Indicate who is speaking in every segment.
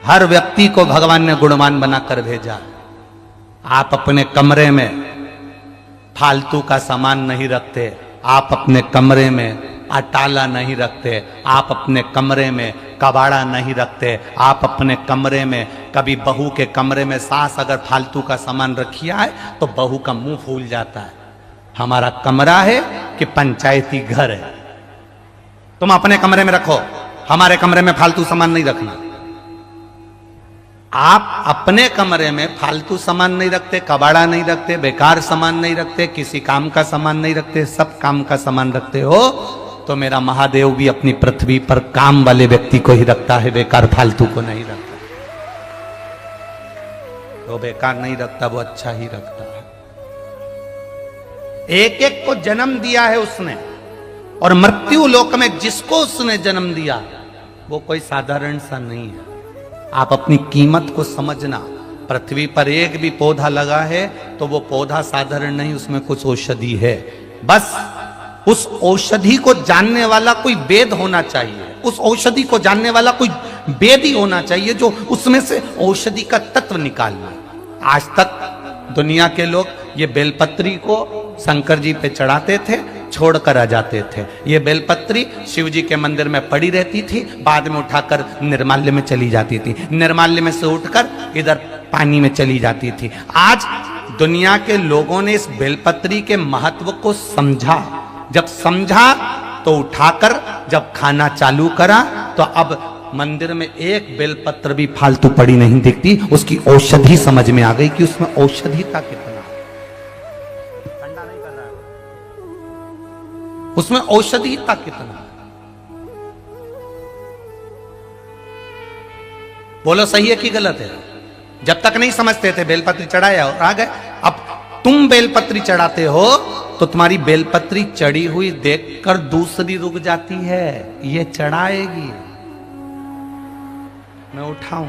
Speaker 1: हर व्यक्ति को भगवान ने गुणवान बनाकर भेजा। आप अपने कमरे में फालतू का सामान नहीं रखते, आप अपने कमरे में अटाला नहीं रखते, आप अपने कमरे में कबाड़ा नहीं रखते, आप अपने कमरे में कभी बहू के कमरे में सास अगर फालतू का सामान रखिया है तो बहू का मुंह फूल जाता है। हमारा कमरा है कि पंचायती घर है? तुम अपने कमरे में रखो, हमारे कमरे में फालतू सामान नहीं रखना। आप अपने कमरे में फालतू सामान नहीं रखते, कबाड़ा नहीं रखते, बेकार सामान नहीं रखते, किसी काम का सामान नहीं रखते, सब काम का सामान रखते हो, तो मेरा महादेव भी अपनी पृथ्वी पर काम वाले व्यक्ति को ही रखता है, बेकार फालतू को नहीं रखता। वो बेकार नहीं रखता, वो अच्छा ही रखता है। एक एक को जन्म दिया है उसने, और मृत्यु लोक में जिसको उसने जन्म दिया वो कोई साधारण सा नहीं है। आप अपनी कीमत को समझना। पृथ्वी पर एक भी पौधा लगा है तो वो पौधा साधारण नहीं, उसमें कुछ औषधि है। बस उस औषधि को जानने वाला कोई वेद होना चाहिए, उस औषधि को जानने वाला कोई वेद ही होना चाहिए जो उसमें से औषधि का तत्व निकाल ले। आज तक दुनिया के लोग ये बेलपत्री को शंकर जी पे चढ़ाते थे, छोड़कर आ जाते थे। ये बेलपत्री शिव जी के मंदिर में पड़ी रहती थी, बाद में उठाकर निर्माल्य में चली जाती थी, निर्माल्य में से उठकर इधर पानी में चली जाती थी। आज दुनिया के लोगों ने इस बेलपत्री के महत्व को समझा। जब समझा तो उठाकर जब खाना चालू करा तो अब मंदिर में एक बेलपत्र भी फालतू पड़ी नहीं दिखती। उसकी औषधि समझ में आ गई कि उसमें औषधिता कितना, ठंडा नहीं कर रहा है, उसमें औषधिता कितना। बोलो सही है कि गलत है? जब तक नहीं समझते थे बेलपत्री चढ़ाया और आ गए। अब तुम बेलपत्री चढ़ाते हो तो तुम्हारी बेलपत्री चढ़ी हुई देखकर दूसरी रुक जाती है, ये चढ़ाएगी, मैं उठाऊं।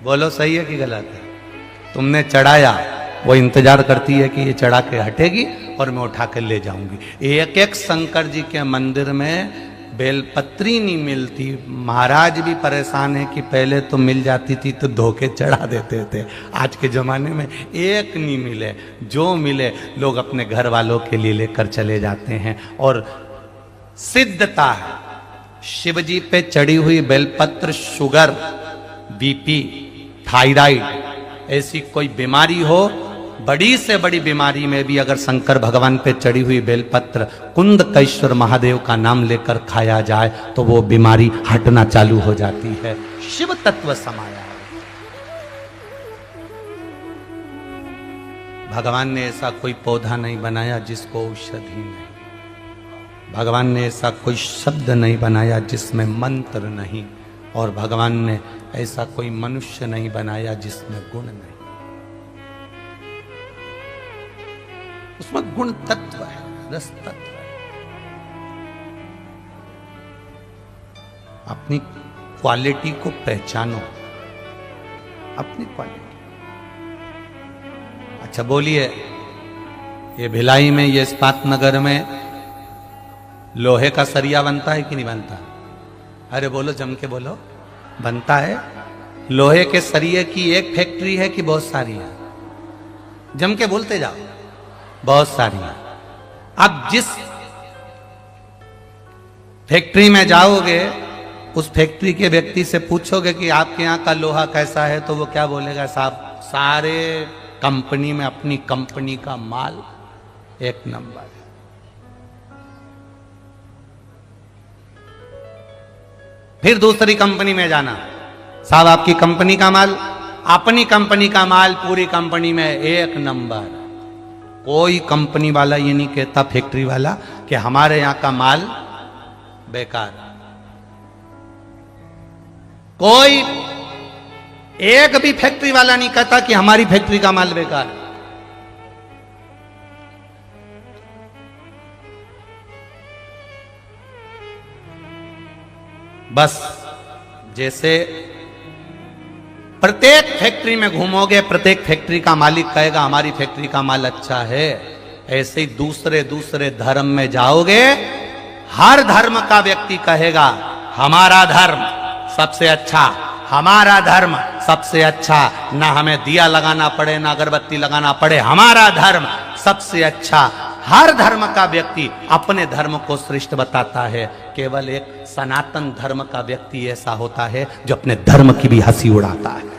Speaker 1: बोलो सही है कि गलत है? तुमने चढ़ाया, वो इंतजार करती है कि ये चढ़ा के हटेगी और मैं उठा के ले जाऊंगी। एक एक शंकर जी के मंदिर में बेलपत्री नहीं मिलती। महाराज भी परेशान है कि पहले तो मिल जाती थी तो धोखे चढ़ा देते थे, आज के जमाने में एक नहीं मिले, जो मिले लोग अपने घर वालों के लिए लेकर चले जाते हैं। और सिद्धता है शिव जी पे चढ़ी हुई बेलपत्र शुगर, बीपी, थायराइड, ऐसी कोई बीमारी हो, बड़ी से बड़ी बीमारी में भी अगर शंकर भगवान पे चढ़ी हुई बेलपत्र कुंदकेश्वर महादेव का नाम लेकर खाया जाए तो वो बीमारी हटना चालू हो जाती है। शिव तत्व समाया है। भगवान ने ऐसा कोई पौधा नहीं बनाया जिसको औषधि नहीं, भगवान ने ऐसा कोई शब्द नहीं बनाया जिसमें मंत्र नहीं, और भगवान ने ऐसा कोई मनुष्य नहीं बनाया जिसमें गुण नहीं। उसमें गुण तत्व है, रस तत्व है। अपनी क्वालिटी को पहचानो, अपनी क्वालिटी। अच्छा बोलिए, ये भिलाई में, ये इस्पात नगर में लोहे का सरिया बनता है कि नहीं बनता? अरे बोलो, जम के बोलो, बनता है। लोहे के सरिये की एक फैक्ट्री है कि बहुत सारी है? जम के बोलते जाओ, बहुत सारी है। अब जिस फैक्ट्री में जाओगे, उस फैक्ट्री के व्यक्ति से पूछोगे कि आपके यहाँ का लोहा कैसा है, तो वो क्या बोलेगा? साहब सारे कंपनी में अपनी कंपनी का माल एक नंबर है। फिर दूसरी कंपनी में जाना, साहब आपकी कंपनी का माल, अपनी कंपनी का माल पूरी कंपनी में एक नंबर। कोई कंपनी वाला ये नहीं कहता, फैक्ट्री वाला, कि हमारे यहां का माल बेकार। कोई एक भी फैक्ट्री वाला नहीं कहता कि हमारी फैक्ट्री का माल बेकार। बस जैसे प्रत्येक फैक्ट्री में घूमोगे, प्रत्येक फैक्ट्री का मालिक कहेगा हमारी फैक्ट्री का माल अच्छा है, ऐसे ही दूसरे दूसरे धर्म में जाओगे, हर धर्म का व्यक्ति कहेगा हमारा धर्म सबसे अच्छा, हमारा धर्म सबसे अच्छा, ना हमें दिया लगाना पड़े ना अगरबत्ती लगाना पड़े, हमारा धर्म सबसे अच्छा। हर धर्म का व्यक्ति अपने धर्म को श्रेष्ठ बताता है, केवल एक सनातन धर्म का व्यक्ति ऐसा होता है जो अपने धर्म की भी हंसी उड़ाता है।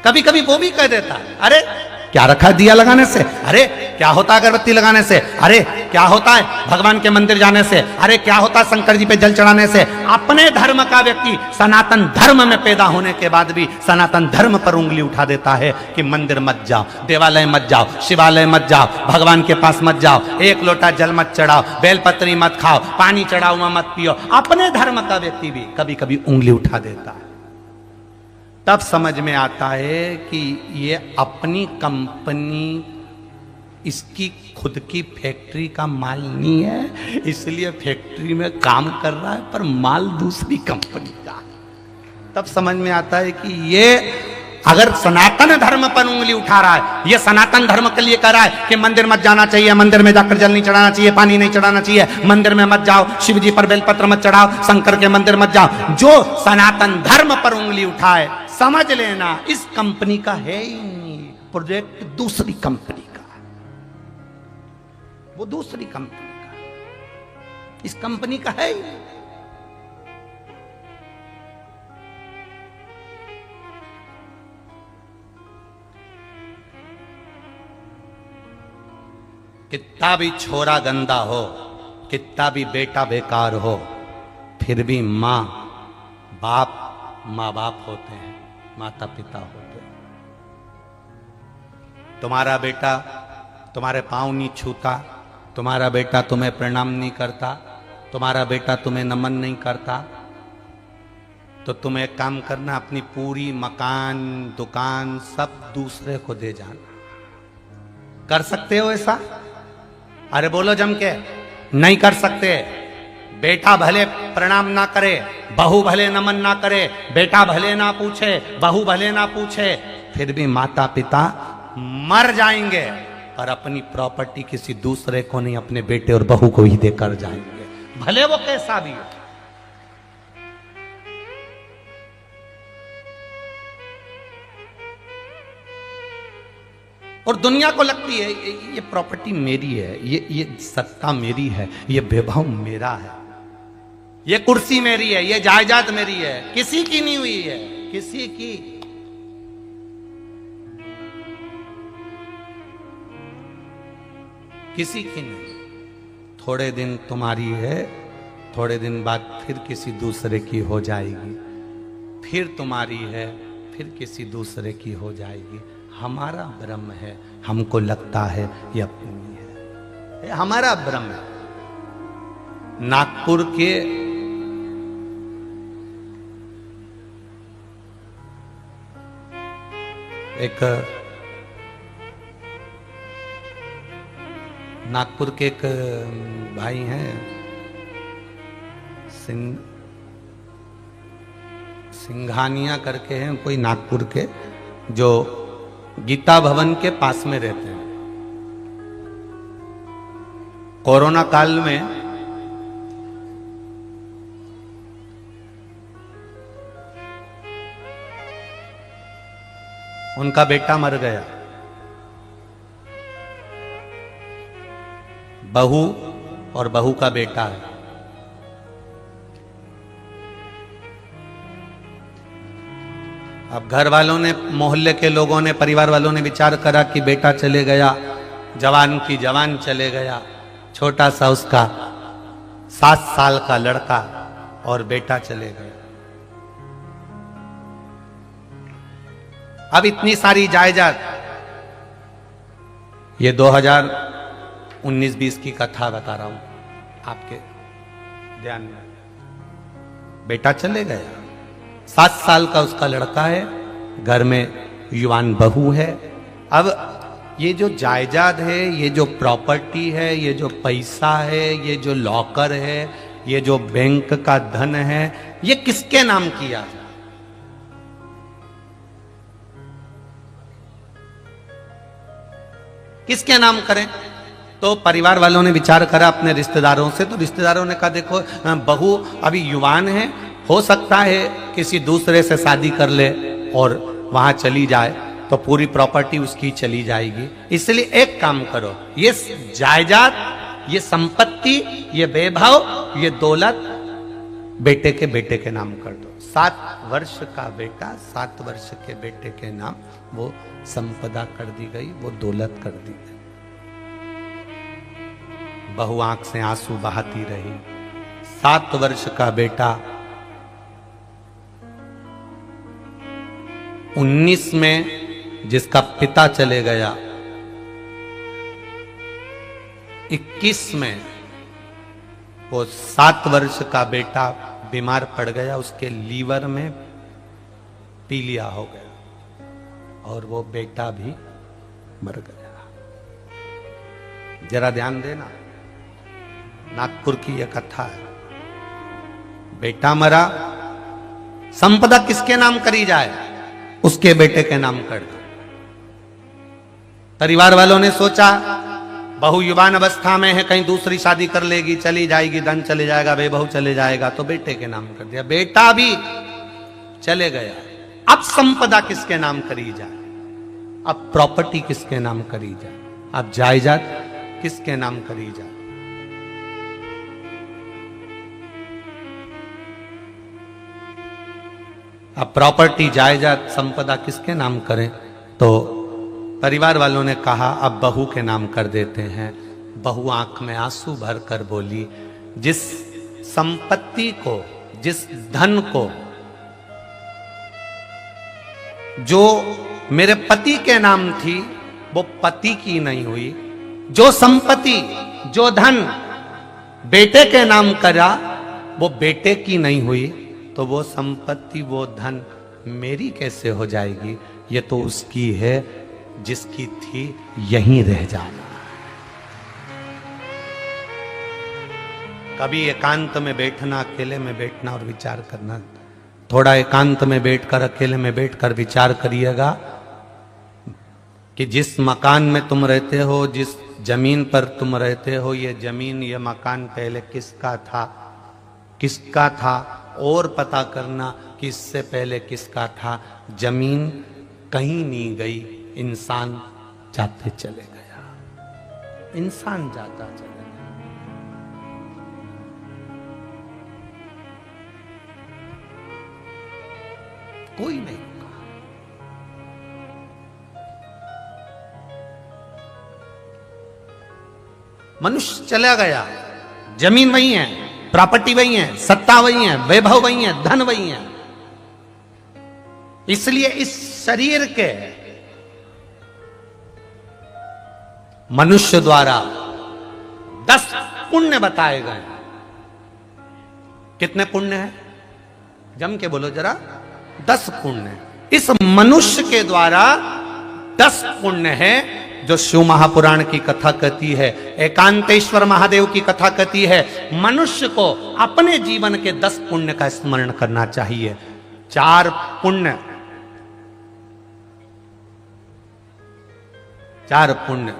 Speaker 1: कभी कभी वो भी कह देता है, अरे क्या रखा है दिया लगाने से, अरे क्या होता है अगरबत्ती लगाने से, अरे क्या होता है भगवान के मंदिर जाने से, अरे क्या होता है शंकर जी पे जल चढ़ाने से। अपने धर्म का व्यक्ति सनातन धर्म में पैदा होने के बाद भी सनातन धर्म पर उंगली उठा देता है कि मंदिर मत जाओ, देवालय मत जाओ, शिवालय मत जाओ, भगवान के पास मत जाओ, एक लोटा जल मत चढ़ाओ, बेलपत्री मत खाओ, पानी चढ़ाओ मत पियो। अपने धर्म का व्यक्ति भी कभी कभी उंगली उठा देता है। तब समझ में आता है कि ये अपनी कंपनी, इसकी खुद की फैक्ट्री का माल नहीं है, इसलिए फैक्ट्री में काम कर रहा है पर माल दूसरी कंपनी का। तब समझ में आता है कि ये अगर सनातन धर्म पर उंगली उठा रहा है, ये सनातन धर्म के लिए कह रहा है कि मंदिर मत जाना चाहिए, मंदिर में जाकर जल नहीं चढ़ाना चाहिए, पानी नहीं चढ़ाना चाहिए, मंदिर में मत जाओ, शिव जी पर बेलपत्र मत चढ़ाओ, शंकर के मंदिर मत जाओ। जो सनातन धर्म पर उंगली उठाए, समझ लेना इस कंपनी का है ही नहीं, प्रोजेक्ट दूसरी कंपनी का, वो दूसरी कंपनी का, इस कंपनी का है ही नहीं। कितना भी छोरा गंदा हो, कितना भी बेटा बेकार हो, फिर भी माँ बाप होते हैं, माता पिता होते हैं। तुम्हारा बेटा तुम्हारे पांव नहीं छूता, तुम्हारा बेटा तुम्हें प्रणाम नहीं करता, तुम्हारा बेटा तुम्हें नमन नहीं करता, तो तुम एक काम करना, अपनी पूरी मकान दुकान सब दूसरे को दे जाना। कर सकते हो ऐसा? अरे बोलो जम के, नहीं कर सकते। बेटा भले प्रणाम ना करे, बहू भले नमन ना करे, बेटा भले ना पूछे, बहू भले ना पूछे, फिर भी माता पिता मर जाएंगे, पर अपनी प्रॉपर्टी किसी दूसरे को नहीं, अपने बेटे और बहू को ही देकर जाएंगे, भले वो कैसा भी हो। और दुनिया को लगती है ये प्रॉपर्टी मेरी है, ये सत्ता मेरी है, ये वैभव मेरा है, ये कुर्सी मेरी है, ये जायदाद मेरी है, किसी की नहीं हुई है, किसी की। किसी की नहीं। थोड़े दिन तुम्हारी है, थोड़े दिन बाद फिर किसी दूसरे की हो जाएगी, फिर तुम्हारी है, फिर किसी दूसरे की हो जाएगी। हमारा ब्रह्म है, हमको लगता है ये अपनी है, ये हमारा ब्रह्म है। नागपुर के एक भाई हैं, सिंघानिया करके हैं कोई, नागपुर के, जो गीता भवन के पास में रहते हैं। कोरोना काल में उनका बेटा मर गया, बहू और बहू का बेटा है। अब घर वालों ने, मोहल्ले के लोगों ने, परिवार वालों ने विचार करा कि बेटा चले गया, जवान की जवान चले गया, छोटा सा उसका 7 साल का लड़का और बेटा चले गए। अब इतनी सारी जायदाद, ये 2019-20 की कथा बता रहा हूं आपके ध्यान में। बेटा चले गया, 7 साल का उसका लड़का है, घर में युवान बहू है। अब ये जो जायदाद है, ये जो प्रॉपर्टी है, ये जो पैसा है, ये जो लॉकर है, ये जो बैंक का धन है, ये किसके नाम किया जाए? किसके नाम करें? तो परिवार वालों ने विचार करा अपने रिश्तेदारों से, तो रिश्तेदारों ने कहा देखो बहू अभी युवान है, हो सकता है किसी दूसरे से शादी कर ले और वहां चली जाए तो पूरी प्रॉपर्टी उसकी चली जाएगी, इसलिए एक काम करो, ये जायदाद, ये संपत्ति, ये वैभव, ये दौलत बेटे के नाम कर दो। 7 वर्ष का बेटा 7 वर्ष के बेटे के नाम वो संपदा कर दी गई, वो दौलत कर दी गई। बहू आंख से आंसू बहाती रही। 7 वर्ष का बेटा 19 में जिसका पिता चले गया, 21 में वो 7 वर्ष का बेटा बीमार पड़ गया, उसके लीवर में पीलिया हो गया और वो बेटा भी मर गया। जरा ध्यान देना, नागपुर की यह कथा है। बेटा मरा, संपदा किसके नाम करी जाए? उसके बेटे के नाम कर दो। परिवार वालों ने सोचा बहू युवान अवस्था में है, कहीं दूसरी शादी कर लेगी, चली जाएगी, धन चले जाएगा, वैभव चले जाएगा, तो बेटे के नाम कर दिया। बेटा भी चले गया, अब संपदा किसके नाम करी जाए? अब प्रॉपर्टी किसके नाम करी जाए? अब जायदाद किसके नाम करी जाए? अब प्रॉपर्टी, जायदाद, संपदा किसके नाम करें? तो परिवार वालों ने कहा अब बहू के नाम कर देते हैं। बहू आंख में आंसू भर कर बोली, जिस संपत्ति को, जिस धन को जो मेरे पति के नाम थी वो पति की नहीं हुई, जो संपत्ति, जो धन बेटे के नाम करा वो बेटे की नहीं हुई, तो वो संपत्ति, वो धन मेरी कैसे हो जाएगी? ये तो उसकी है जिसकी थी, यहीं रह जाना। कभी एकांत में बैठना, अकेले में बैठना और विचार करना। थोड़ा एकांत में बैठकर, अकेले में बैठकर विचार करिएगा कि जिस मकान में तुम रहते हो, जिस जमीन पर तुम रहते हो, ये जमीन, ये मकान पहले किसका था, किसका था, और पता करना कि इससे पहले किसका था। जमीन कहीं नहीं गई, इंसान जाते चले गया, इंसान जाता चले गया। कोई नहीं होगा। मनुष्य चला गया, जमीन वही है, प्रॉपर्टी वही है, सत्ता वही है, वैभव वही है, धन वही है। इसलिए इस शरीर के मनुष्य द्वारा 10 पुण्य बताए गए। कितने पुण्य हैं? जम के बोलो जरा। 10 पुण्य। इस मनुष्य के द्वारा 10 पुण्य है जो शिव महापुराण की कथा कहती है, एकांतेश्वर महादेव की कथा कहती है। मनुष्य को अपने जीवन के 10 पुण्य का स्मरण करना चाहिए। 4 पुण्य, 4 पुण्य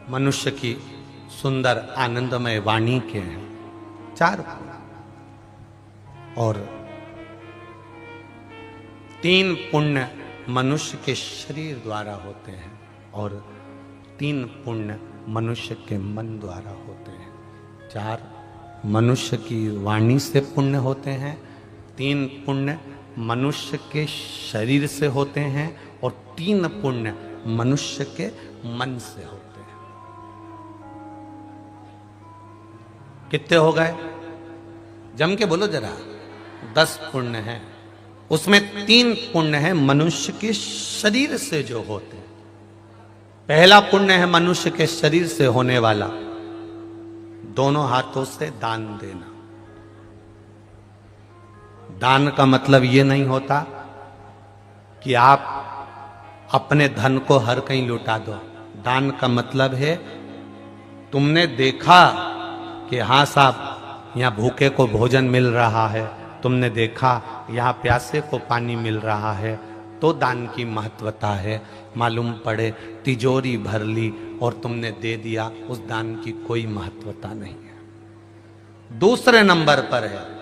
Speaker 1: मनुष्य की सुंदर आनंदमय वाणी के हैं, 4 पुण्य। और 3 पुण्य मनुष्य के शरीर द्वारा होते हैं और 3 पुण्य मनुष्य के मन द्वारा होते हैं। 4 मनुष्य की वाणी से पुण्य होते हैं, 3 पुण्य मनुष्य के शरीर से होते हैं और 3 पुण्य मनुष्य के मन से होते हैं। कितने हो गए? जम के बोलो जरा। 10 पुण्य है, उसमें 3 पुण्य है मनुष्य के शरीर से जो होते हैं। पहला पुण्य है मनुष्य के शरीर से होने वाला, दोनों हाथों से दान देना। दान का मतलब ये नहीं होता कि आप अपने धन को हर कहीं लुटा दो। दान का मतलब है तुमने देखा कि हाँ साहब यहाँ भूखे को भोजन मिल रहा है, तुमने देखा यहाँ प्यासे को पानी मिल रहा है, तो दान की महत्वता है। मालूम पड़े तिजोरी भर ली और तुमने दे दिया, उस दान की कोई महत्वता नहीं है। दूसरे नंबर पर है